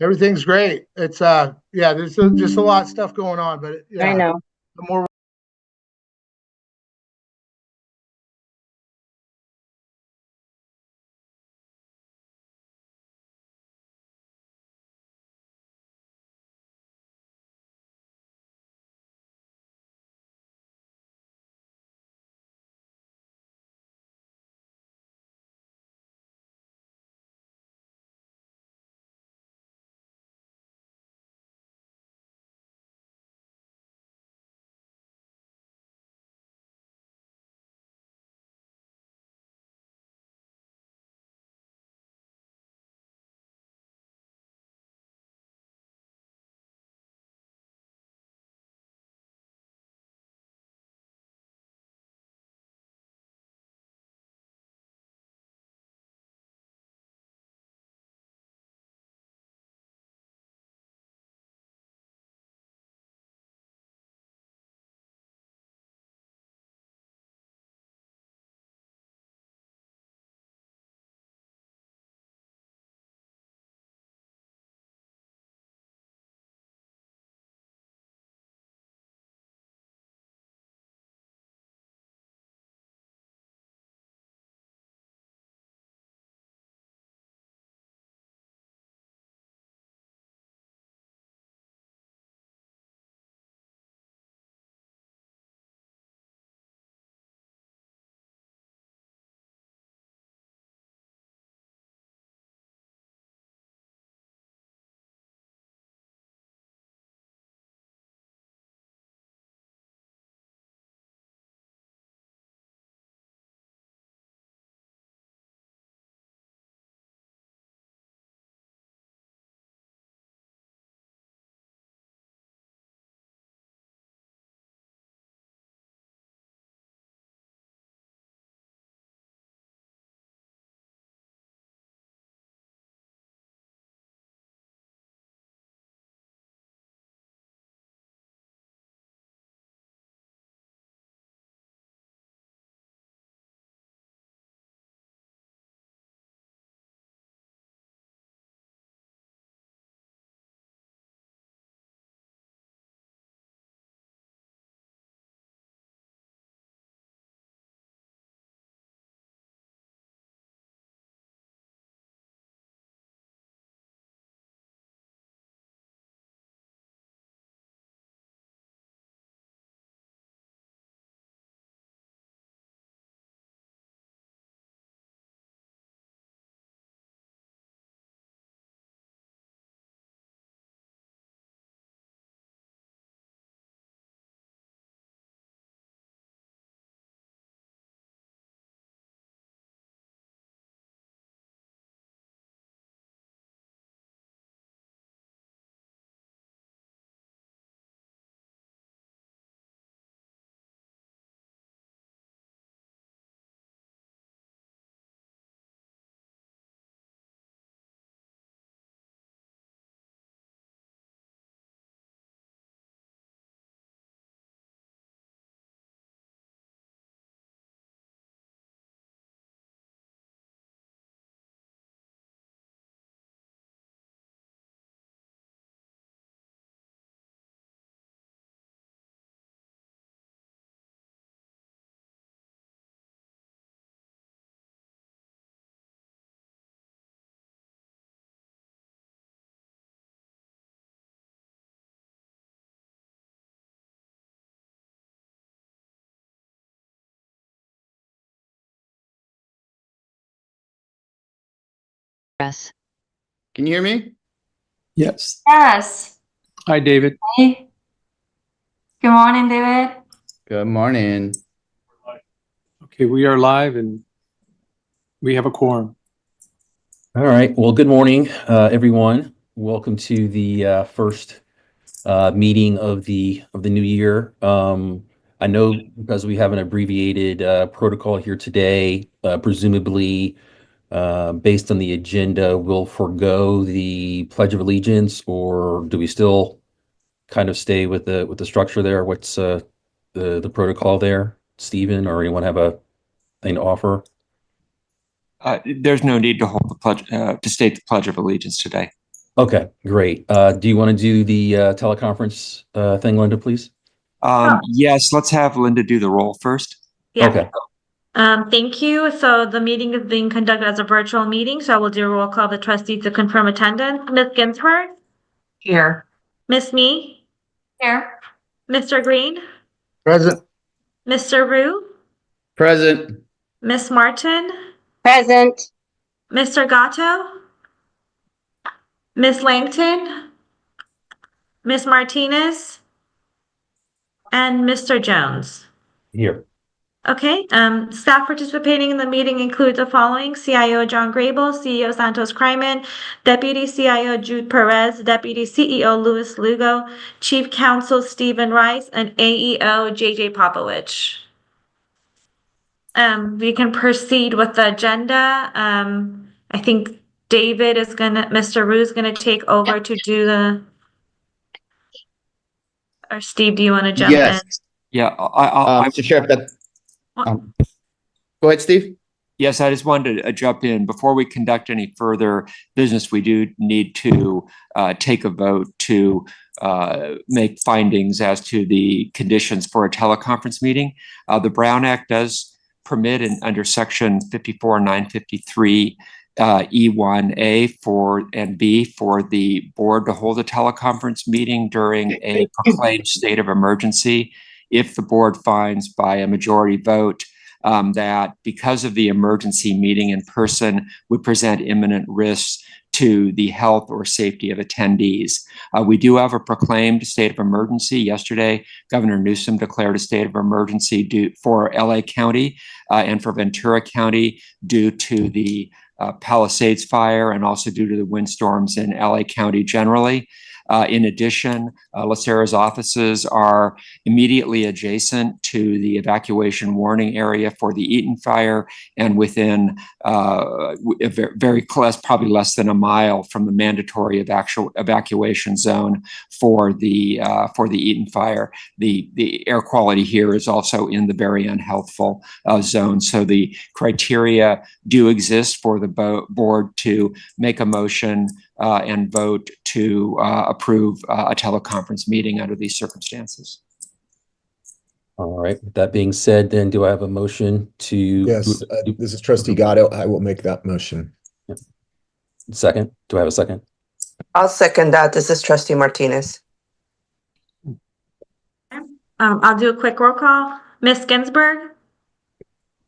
Everything's great. It's yeah, there's just a lot of stuff going on, but yeah, I know. the more Yes. Can you hear me? Yes. Yes. Hi, David. Hey. Good morning, David. Good morning. Okay, we are live and we have a quorum. All right. Well, good morning, everyone. Welcome to the first meeting of the new year. I know because we have an abbreviated protocol here today, presumably based on the agenda, we'll forego the Pledge of Allegiance, or do we still kind of stay with the structure there? What's the protocol there, Stephen, or anyone have a thing to offer? There's no need to hold the pledge to state the Pledge of Allegiance today. Okay, great. Do you want to do the teleconference thing, Linda, please? Yes, let's have Linda do the roll first. Yeah. Okay. Thank you. So the meeting is being conducted as a virtual meeting, so I will do a roll call of the trustees to confirm attendance. Ms. Ginsburg? Here. Ms. Me? Here. Mr. Green? Present. Mr. Rue? Present. Ms. Martin? Present. Mr. Gatto? Ms. Langton? Ms. Martinez? And Mr. Jones? Here. Okay, staff participating in the meeting includes the following: CIO John Grable, CEO Santos Kryman, Deputy CIO Jude Perez, Deputy CEO Louis Lugo, Chief Counsel Stephen Rice, and AEO JJ Popovich. We can proceed with the agenda. I think Mr. Rue is gonna take over to do or Steve, do you want to jump in? Yes. Yeah, Mr. Chair, go ahead, Steve. yes, I just wanted to jump in. Before we conduct any further business, we do need to take a vote to make findings as to the conditions for a teleconference meeting. The Brown Act does permit under section 54-953 E1A and B for the board to hold a teleconference meeting during a proclaimed state of emergency if the board finds by a majority vote that because of the emergency meeting in person would present imminent risks to the health or safety of attendees. We do have a proclaimed state of emergency. Yesterday, Governor Newsom declared a state of emergency for LA County and for Ventura County due to the Palisades fire and also due to the windstorms in LA County generally. In addition, LACERA's offices are immediately adjacent to the evacuation warning area for the Eaton fire and within very close, probably less than a mile from the mandatory evacuation zone for the Eaton fire. The air quality here is also in the very unhealthful zone. So the criteria do exist for the board to make a motion and vote to approve a teleconference meeting under these circumstances. All right. With that being said, then do I have a motion to? Yes, this is Trustee Gatto. I will make that motion. Second. Do I have a second? I'll second that. This is Trustee Martinez. I'll do a quick roll call. Ms. Ginsburg?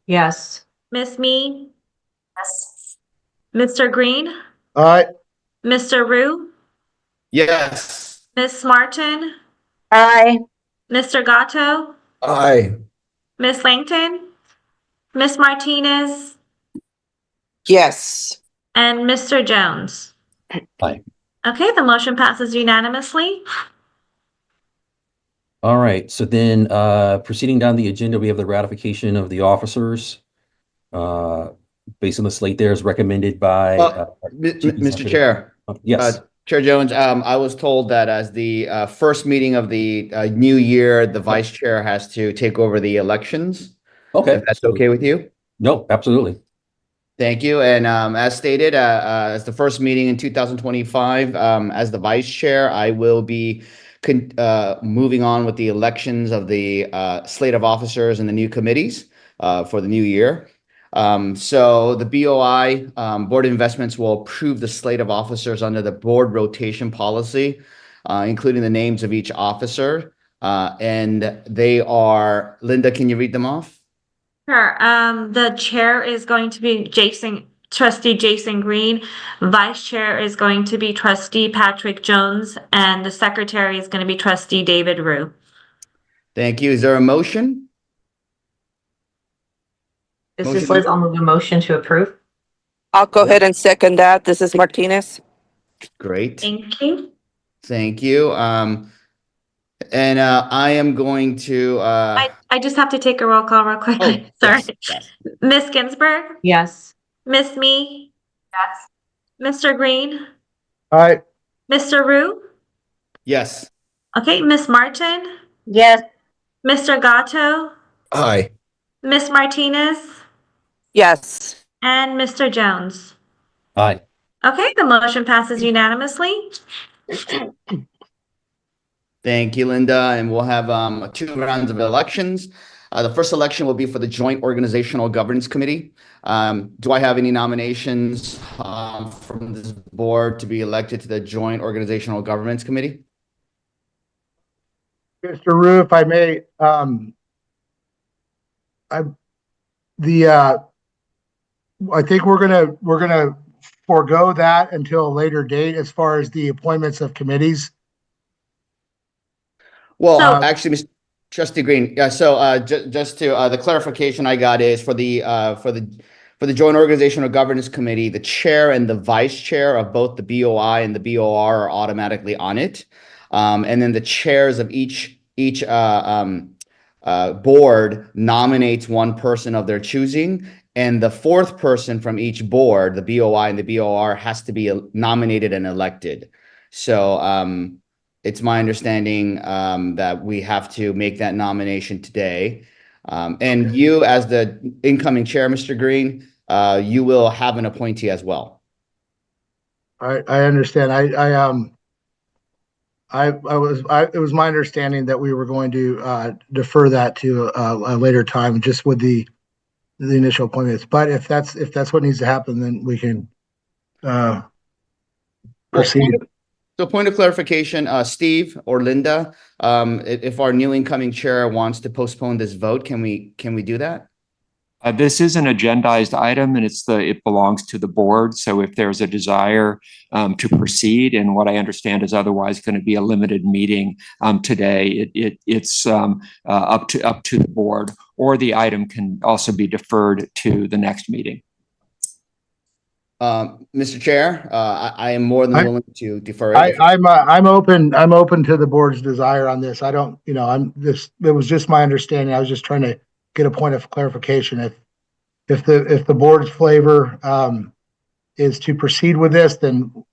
Yes. Ms. Me? Yes. Mr. Green? All right. Mr. Rue? Yes. Ms. Martin? Aye. Mr. Gatto? Aye. Ms. Langton? Ms. Martinez? Yes. And Mr. Jones? Aye. Okay, the motion passes unanimously. All right. So then proceeding down the agenda, we have the ratification of the officers. Based on the slate there is recommended by Mr. Chair. Yes. Chair Jones, I was told that as the first meeting of the new year, the vice chair has to take over the elections. Okay. If that's okay with you? No, absolutely. Thank you. And as stated, as the first meeting in 2025, as the vice chair, I will be moving on with the elections of the slate of officers and the new committees for the new year. So the BOI, Board of Investments, will approve the slate of officers under the board rotation policy, including the names of each officer. And they are, Linda, can you read them off? Sure. The chair is going to be Trustee Jason Green. Vice chair is going to be Trustee Patrick Jones, and the secretary is going to be Trustee David Rue. Thank you. Is there a motion? This Motion is Liz. I'll move a motion to approve. I'll go ahead and second that. This is Martinez. Great. Thank you. Thank you. And I am going to. I just have to take a roll call real quick. Oh, Sorry. yes. Ms. Ginsburg? Yes. Miss Me? Yes. Mr. Green? All right. Mr. Rue? Yes. Okay, Miss Martin? Yes. Mr. Gatto? Aye. Miss Martinez? Yes. And Mr. Jones? Aye. Okay, the motion passes unanimously. Thank you, Linda. And we'll have 2 rounds of elections. The first election will be for the Joint Organizational Governance Committee. Do I have any nominations from this board to be elected to the Joint Organizational Governance Committee? Mr. Rue, if I may, I think we're gonna forego that until a later date as far as the appointments of committees. Well, So- actually, Mr. Trustee Green, yeah, so just to the clarification I got is for the Joint Organizational Governance Committee, the chair and the vice chair of both the BOI and the BOR are automatically on it. And then the chairs of each board nominates one person of their choosing, and the 4th person from each board, the BOI and the BOR, has to be nominated and elected. So it's my understanding that we have to make that nomination today. And you, as the incoming chair, Mr. Green, you will have an appointee as well. I understand. It was my understanding that we were going to defer that to a later time, just with the initial appointments. But if that's what needs to happen, then we can proceed. So point of clarification, Steve or Linda, if our new incoming chair wants to postpone this vote, can we do that? This is an agendized item and it belongs to the board. So if there's a desire to proceed, and what I understand is otherwise going to be a limited meeting today, it's up to the board, or the item can also be deferred to the next meeting. Mr. Chair, I am more than willing to defer it. I'm open to the board's desire on this. I don't, it was just my understanding. I was just trying to get a point of clarification. If the board's flavor is to proceed with this, then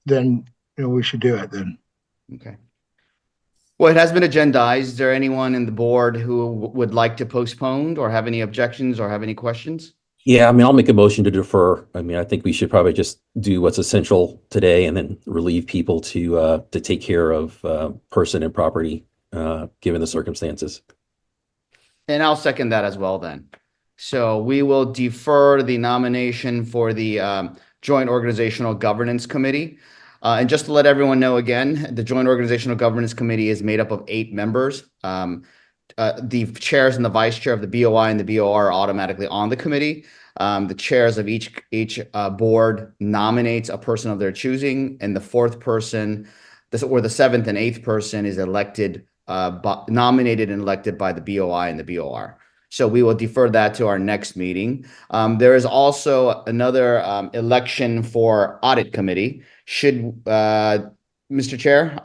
we should do it then. Okay. Well, it has been agendized. Is there anyone in the board who would like to postpone or have any objections or have any questions? Yeah, I mean, I'll make a motion to defer. I mean, I think we should probably just do what's essential today and then relieve people to take care of person and property, given the circumstances. And I'll second that as well then. So we will defer the nomination for the Joint Organizational Governance Committee. And just to let everyone know again, the Joint Organizational Governance Committee is made up of 8 members. The chairs and the vice chair of the BOI and the BOR are automatically on the committee. The chairs of each board nominates a person of their choosing, and the 4th person, or the 7th and 8th person, is elected, nominated and elected by the BOI and the BOR. So we will defer that to our next meeting. There is also another election for audit committee. Should Mr. Chair,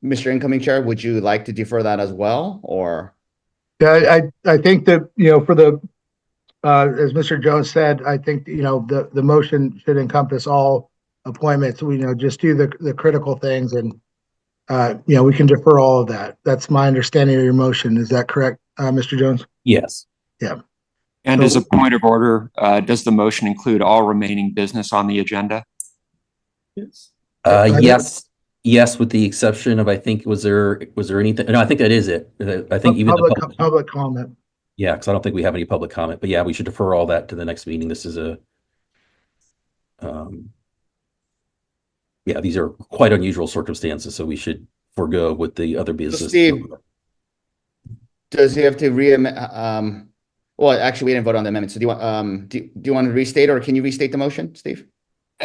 Mr. Incoming Chair, would you like to defer that as well, or? Yeah, I think that, for the, as Mr. Jones said, I think, the motion should encompass all appointments. We, just do the critical things, and, we can defer all of that. That's my understanding of your motion. Is that correct, Mr. Jones? Yes. Yeah. And as a point of order, does the motion include all remaining business on the agenda? Yes. Yes, with the exception of, I think, was there anything? No, I think that is it. I think even the public comment. Yeah, because I don't think we have any public comment, but yeah, we should defer all that to the next meeting. This is these are quite unusual circumstances, so we should forego with the other business. Steve, does he have to well, actually, we didn't vote on the amendment. So do you want to restate, or can you restate the motion, Steve?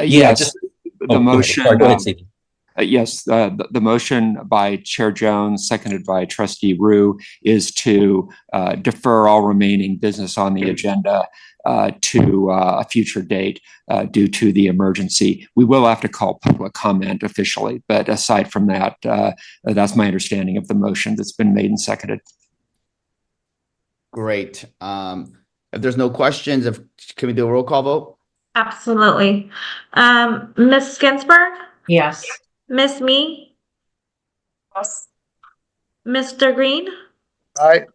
Yes, the motion. Sorry, go ahead, Steve. Yes, the motion by Chair Jones, seconded by Trustee Rue, is to defer all remaining business on the agenda to a future date due to the emergency. We will have to call public comment officially, but aside from that, that's my understanding of the motion that's been made and seconded. Great. If there's no questions, can we do a roll call vote? Absolutely. Ms. Ginsburg? Yes. Ms. Mee? Yes. Mr. Green? Aye.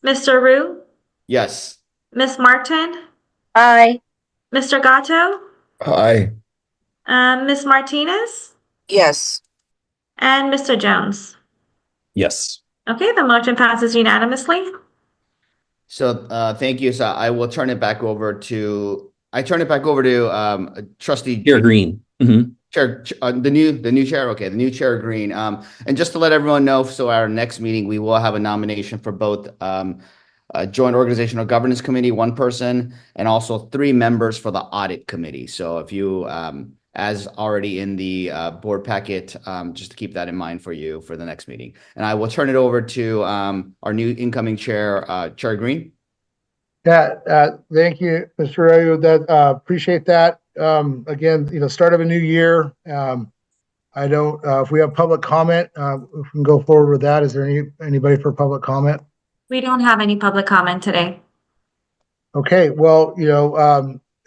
Mr. Rue? Yes. Ms. Martin? Aye. Mr. Gatto? Aye. Ms. Martinez, Yes. and Mr. Jones. Yes. Okay, the motion passes unanimously. So thank you. So I will turn it back over to Trustee Chair Green. Chair, the new chair. Okay, the new Chair Green. And just to let everyone know, so our next meeting we will have a nomination for both Joint Organizational Governance Committee, one person, and also 3 members for the Audit Committee. So if you, as already in the board packet, just to keep that in mind for you for the next meeting. And I will turn it over to our new incoming chair, Chair Green. Yeah, thank you, Mr. Arroyo. Appreciate that. Again, start of a new year. I don't, if we have public comment, if we can go forward with that. Is there anybody for public comment? We don't have any public comment today. Okay, well,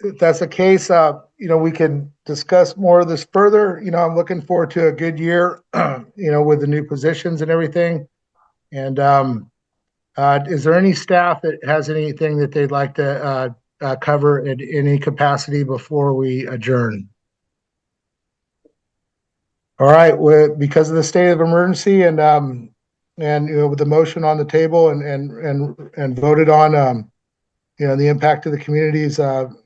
if that's the case, we can discuss more of this further. I'm looking forward to a good year, with the new positions and everything. And is there any staff that has anything that they'd like to cover in any capacity before we adjourn? All right, because of the state of emergency and with the motion on the table and voted on, the impact of the communities,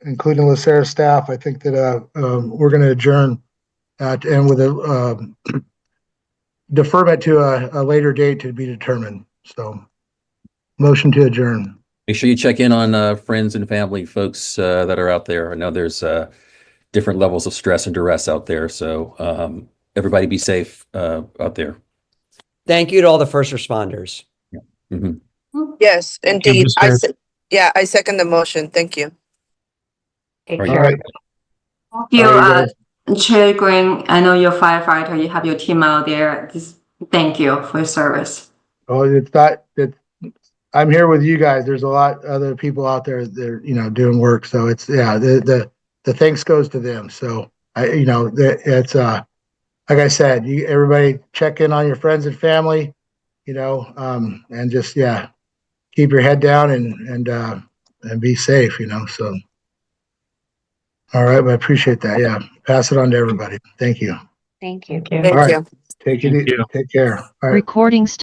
including LACERA staff, I think that we're going to adjourn and with a deferment to a later date to be determined. So, motion to adjourn. Make sure you check in on friends and family, folks that are out there. I know there's different levels of stress and duress out there. So everybody be safe out there. Thank you to all the first responders. Yes, indeed. I second the motion. Thank you. Take All care. right. Thank you, All right, Chair Green. I know you're a firefighter. You have your team out there. Thank you for your service. Oh, I'm here with you guys. There's a lot other people out there that are, doing work. So it's, the thanks goes to them. So it's, like I said, everybody check in on your friends and family, and just, keep your head down and be safe, so. All right. I appreciate that. Yeah. Pass it on to everybody. Thank you. Thank you. Thank All right. you. Take care. All right. Recording